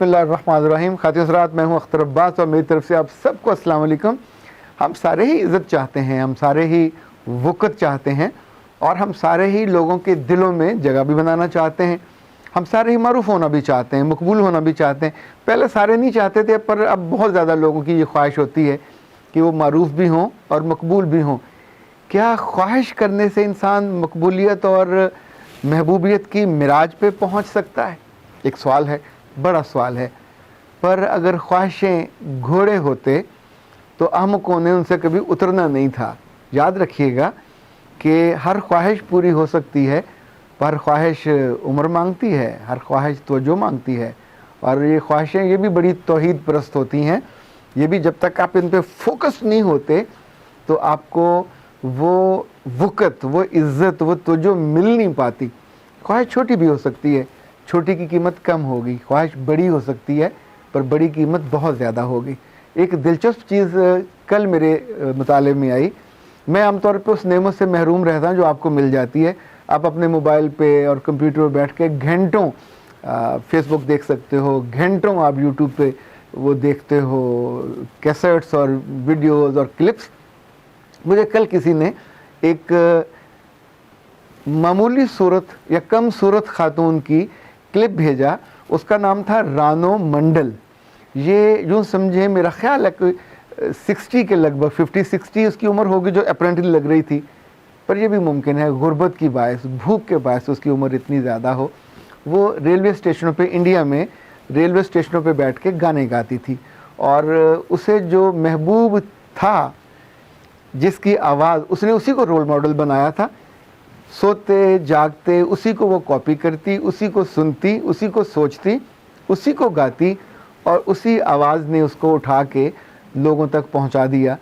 बिस्मिल्लाहिर्रहमानिर्रहीम। खातिन हज़रात, मैं हूँ अख्तर अब्बास और मेरी तरफ से आप सबको अस्सलाम वालेकुम। हम सारे ही इज़्ज़त चाहते हैं, हम सारे ही वक़्त चाहते हैं और हम सारे ही लोगों के दिलों में जगह भी बनाना चाहते हैं। हम सारे ही मारूफ़ होना भी चाहते हैं, मकबूल होना भी चाहते हैं। पहले सारे नहीं चाहते थे, पर अब बहुत ज़्यादा लोगों की ये ख्वाहिश होती है कि वो मारूफ़ भी हों और मकबूल भी हों। क्या ख्वाहिश करने से इंसान मकबूलियत और महबूबियत की मिराज पे पहुँच सकता है? एक सवाल है, बड़ा सवाल है। पर अगर ख्वाहिशें घोड़े होते तो अहमकों ने उनसे कभी उतरना नहीं था। याद रखिएगा कि हर ख्वाहिश पूरी हो सकती है, पर ख्वाहिश उम्र मांगती है, हर ख्वाहिश तवज्जो मांगती है। और ये ख्वाहिशें ये भी बड़ी तौहीद परस्त होती हैं। ये भी जब तक आप इन पे फोकस नहीं होते तो आपको वो वक़्त, वो इज़्ज़त, वो तवज्जो मिल नहीं पाती। ख्वाहिश छोटी भी हो सकती है, छोटी की कीमत कम होगी। ख्वाहिश बड़ी हो सकती है, पर बड़ी कीमत बहुत ज़्यादा होगी। एक दिलचस्प चीज़ कल मेरे मुताले में आई। मैं आमतौर पे उस नेमत से महरूम रहता हूँ जो आपको मिल जाती है। आप अपने मोबाइल पे और कंप्यूटर पर बैठ के घंटों फेसबुक देख सकते हो, घंटों आप यूट्यूब पे वो देखते हो, कैसेट्स और वीडियोज़ और क्लिप्स। मुझे कल किसी ने एक मामूली सूरत या कम सूरत खातून की क्लिप भेजा। उसका नाम था रानो मंडल। ये यूँ समझे, मेरा ख्याल है कि 60 के लगभग, 50-60 उसकी उम्र होगी, जो अप्रेंटली लग रही थी। पर यह भी मुमकिन है गुर्बत की बायस, भूख के बायस उसकी उम्र इतनी ज़्यादा हो। वो रेलवे स्टेशनों पे, इंडिया में रेलवे स्टेशनों पे बैठ के गाने गाती थी और उसे जो महबूब था, जिसकी आवाज़, उसने उसी को रोल मॉडल बनाया था। सोते जागते उसी को वो कॉपी करती, उसी को सुनती, उसी को सोचती, उसी को गाती और उसी आवाज़ ने उसको उठा के लोगों तक पहुंचा दिया।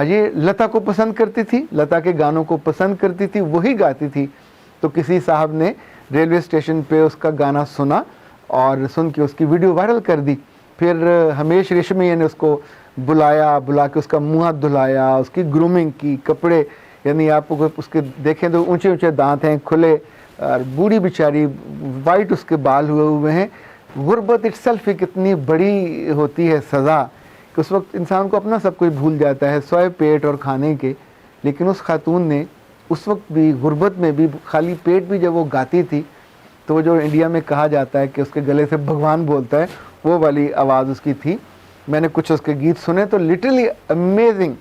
ये लता को पसंद करती थी, लता के गानों को पसंद करती थी, वही गाती थी। तो किसी साहब ने रेलवे स्टेशन पे उसका गाना सुना और सुन के उसकी वीडियो वायरल कर दी। फिर हमेश रेशमिया ने उसको बुला के उसका मुँह हाथ धुलाया, उसकी ग्रूमिंग की, कपड़े, यानी आप उसके देखें तो ऊंचे ऊंचे दांत हैं, खुले, और बूढ़ी बेचारी, वाइट उसके बाल हुए हैं। गुर्बत इटसेल्फ एक इतनी बड़ी होती है सज़ा कि उस वक्त इंसान को अपना सब कुछ भूल जाता है, सोए पेट और खाने के। लेकिन उस खातून ने उस वक्त भी, गुर्बत में भी, खाली पेट भी जब वो गाती थी, तो वो जो इंडिया में कहा जाता है कि उसके गले से भगवान बोलता है, वो वाली आवाज़ उसकी थी। मैंने कुछ उसके गीत सुने तो लिटरली अमेजिंग,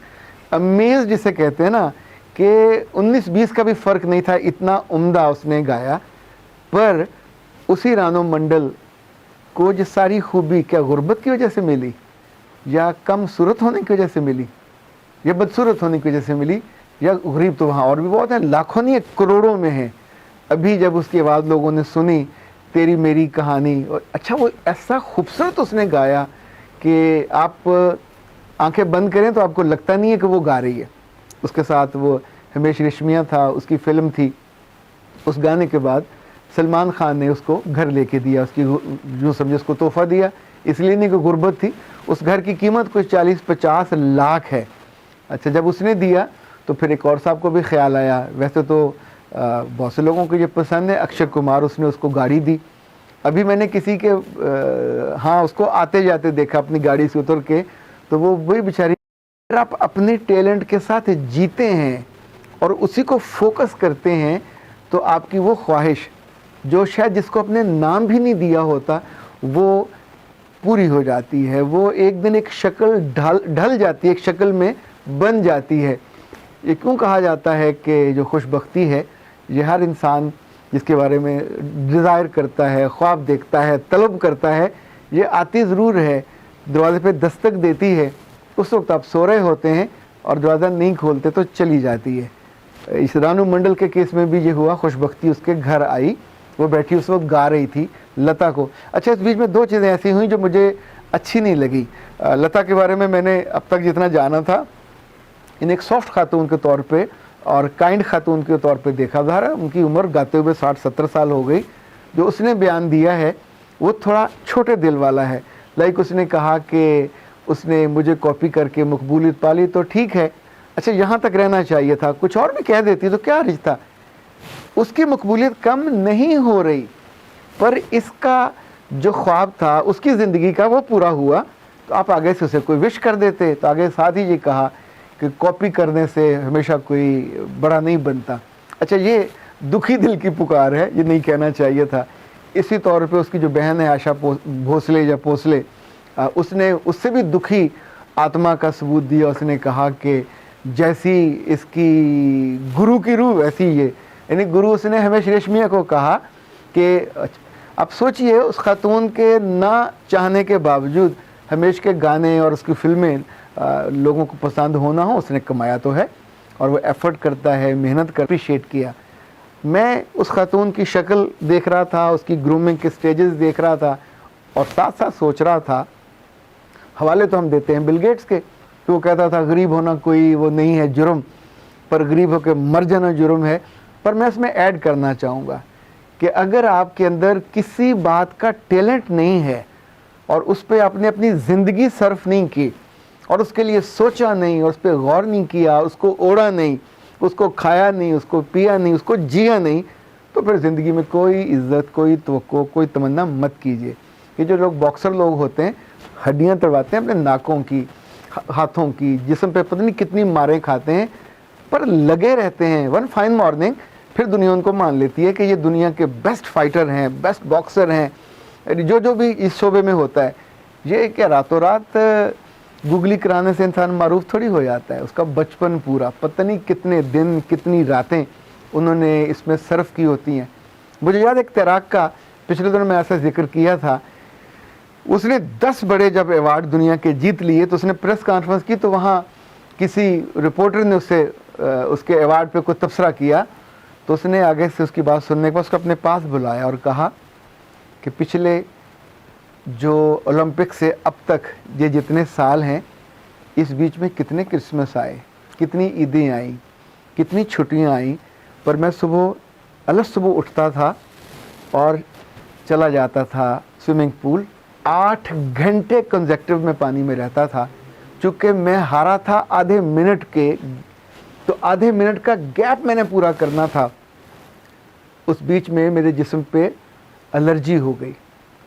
अमेज जिसे कहते हैं ना, कि 19-20 का भी फ़र्क नहीं था, इतना उम्दा उसने गाया। पर उसी रानो मंडल को जो सारी खूबी क्या गुर्बत की वजह से मिली, या कम सूरत होने की वजह से मिली, या बदसूरत होने की वजह से मिली, या गरीब तो वहाँ और भी बहुत हैं, लाखों नहीं करोड़ों में हैं। अभी जब उसकी आवाज़ लोगों ने सुनी, तेरी मेरी कहानी, और अच्छा वो ऐसा खूबसूरत उसने गाया कि आप आंखें बंद करें तो आपको लगता नहीं है कि वो गा रही है। उसके साथ वो हमेश रेशमिया था, उसकी फ़िल्म थी। उस गाने के बाद सलमान खान ने उसको घर लेके दिया, उसकी यूँ समझे उसको तोहफ़ा दिया, इसलिए नहीं कि गुर्बत थी। उस घर की कीमत कुछ 40-50 लाख है। अच्छा, जब उसने दिया तो फिर एक और साहब को भी ख्याल आया, वैसे तो बहुत से लोगों को ये पसंद है, अक्षय कुमार, उसने उसको गाड़ी दी। अभी मैंने किसी के उसको आते जाते देखा अपनी गाड़ी से उतर के, तो वो वही बेचारी। अगर आप अपने टैलेंट के साथ जीते हैं और उसी को फोकस करते हैं तो आपकी वो ख्वाहिश, जो शायद जिसको अपने नाम भी नहीं दिया होता, वो पूरी हो जाती है। वो एक दिन एक शक्ल ढल जाती है, एक शक्ल में बन जाती है। ये क्यों कहा जाता है कि जो खुशबख्ती है, ये हर इंसान जिसके बारे में डिज़ायर करता है, ख्वाब देखता है, तलब करता है, ये आती ज़रूर है, दरवाज़े पे दस्तक देती है। उस वक्त आप सो रहे होते हैं और दरवाज़ा नहीं खोलते तो चली जाती है। इस रानू मंडल के केस में भी ये हुआ, खुशबख्ती उसके घर आई, वो बैठी उस वक्त गा रही थी लता को। अच्छा, इस बीच में दो चीज़ें ऐसी हुई जो मुझे अच्छी नहीं लगी। लता के बारे में मैंने अब तक जितना जाना था, इन एक सॉफ्ट खातून के तौर पे और काइंड खातून के तौर पे देखा जा रहा है। उनकी उम्र गाते हुए 60-70 साल हो गई। जो उसने बयान दिया है वो थोड़ा छोटे दिल वाला है। लाइक उसने कहा कि उसने मुझे कॉपी करके मकबूलियत पाली, तो ठीक है, अच्छा यहाँ तक रहना चाहिए था, कुछ और भी कह देती तो क्या रिश्ता। उसकी मकबूलियत कम नहीं हो रही, पर इसका جو خواب تھا اس کی ज़िंदगी का وہ पूरा हुआ तो आप आगे से उसे कोई विश कर देते। तो आगे साथ ही ये कहा कि कॉपी करने से हमेशा कोई बड़ा नहीं बनता। अच्छा, ये दुखी दिल की पुकार है, ये नहीं कहना चाहिए था। इसी तौर पे उसकी जो बहन है आशा भोसले या पोसले, उसने उससे भी दुखी आत्मा का सबूत दिया। उसने कहा कि जैसी इसकी गुरु की रूह वैसी ये, यानी गुरु उसने हमेश रेशमिया को कहा कि अब सोचिए उस खातून के ना चाहने के बावजूद हमेश के गाने और उसकी फिल्में लोगों को पसंद होना हो, उसने कमाया तो है और वो एफर्ट करता है, मेहनत कर, अप्रिशिएट किया। मैं उस खातून की शक्ल देख रहा था, उसकी ग्रूमिंग के स्टेजेस देख रहा था और साथ साथ सोच रहा था, हवाले तो हम देते हैं बिल गेट्स के, तो वो कहता था गरीब होना कोई वो नहीं है जुर्म, पर गरीब होकर मर जाना जुर्म है। पर मैं इसमें ऐड करना चाहूँगा कि अगर आपके अंदर किसी बात का टैलेंट नहीं है और उस पर आपने अपनी ज़िंदगी सर्फ नहीं की और उसके लिए सोचा नहीं और उस पर गौर नहीं किया, उसको ओढ़ा नहीं, उसको खाया नहीं, उसको पिया नहीं, उसको जिया नहीं, तो फिर ज़िंदगी में कोई इज़्ज़त, कोई तवक्को, कोई तमन्ना मत कीजिए। ये जो लोग बॉक्सर लोग होते हैं, हड्डियाँ तोड़वाते हैं अपने नाकों की, हाथों की, जिस्म पे पता नहीं कितनी मारें खाते हैं, पर लगे रहते हैं। वन फाइन मॉर्निंग फिर दुनिया उनको मान लेती है कि ये दुनिया के बेस्ट फाइटर हैं, बेस्ट बॉक्सर हैं। जो भी इस शोबे में होता है, ये क्या रातों रात गूगली कराने से इंसान मारूफ थोड़ी हो जाता है। उसका बचपन पूरा पता नहीं कितने दिन, कितनी रातें उन्होंने इसमें सर्फ की होती हैं। मुझे याद एक तैराक का पिछले दिनों में ऐसा जिक्र किया था, उसने 10 बड़े जब अवार्ड दुनिया के जीत लिए तो उसने प्रेस कॉन्फ्रेंस की, तो वहाँ किसी रिपोर्टर ने उससे उसके अवार्ड पे कोई तबसरा किया। तो उसने आगे से उसकी बात सुनने के बाद उसको अपने पास बुलाया और कहा कि पिछले जो ओलंपिक से अब तक ये जितने साल हैं, इस बीच में कितने क्रिसमस आए, कितनी ईदें आई, कितनी छुट्टियां आई, पर मैं सुबह उठता था और चला जाता था स्विमिंग पूल, 8 घंटे कंसेक्टिव में पानी में रहता था। चूँकि मैं हारा था आधे मिनट के, तो आधे मिनट का गैप मैंने पूरा करना था। उस बीच में मेरे जिस्म पे एलर्जी हो गई,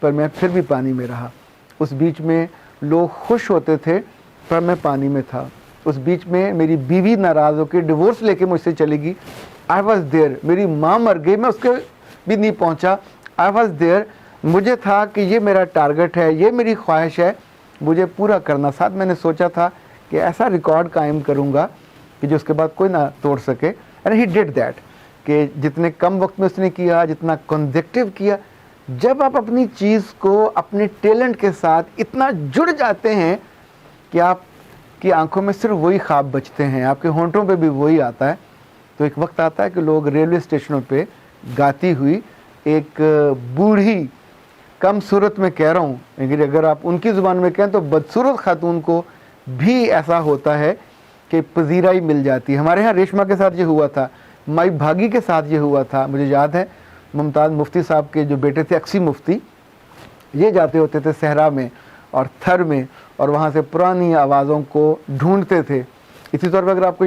पर मैं फिर भी पानी में रहा। उस बीच में लोग खुश होते थे, पर मैं पानी में था। उस बीच में मेरी बीवी नाराज़ होकर डिवोर्स लेके मुझसे चली गई, आई वॉज देयर। मेरी माँ मर गई, मैं उसके भी नहीं पहुँचा, आई वॉज देयर। मुझे था कि ये मेरा टारगेट है, ये मेरी ख्वाहिश है, मुझे पूरा करना। साथ मैंने सोचा था कि ऐसा रिकॉर्ड कायम करूँगा कि जो उसके बाद कोई ना तोड़ सके। एंड ही डिड दैट, कि जितने कम वक्त में उसने किया, जितना कंसेक्टिव किया। जब आप अपनी चीज़ को अपने टैलेंट के साथ इतना जुड़ जाते हैं कि आपकी आंखों में सिर्फ वही ख्वाब बचते हैं, आपके होंठों पे भी वही आता है, तो एक वक्त आता है कि लोग रेलवे स्टेशनों पे गाती हुई एक बूढ़ी, कम सूरत में कह रहा हूँ, लेकिन अगर आप उनकी ज़ुबान में कहें तो बदसूरत खातून को भी ऐसा होता है कि पजीराई मिल जाती है। हमारे यहाँ रेशमा के साथ ये हुआ था, माई भागी के साथ ये हुआ था। मुझे याद है मुमताज़ मुफ्ती साहब के जो बेटे थे अक्सी मुफ्ती, ये जाते होते थे सहरा में और थर में और वहाँ से पुरानी आवाज़ों को ढूंढते थे। इसी तौर पर अगर आपको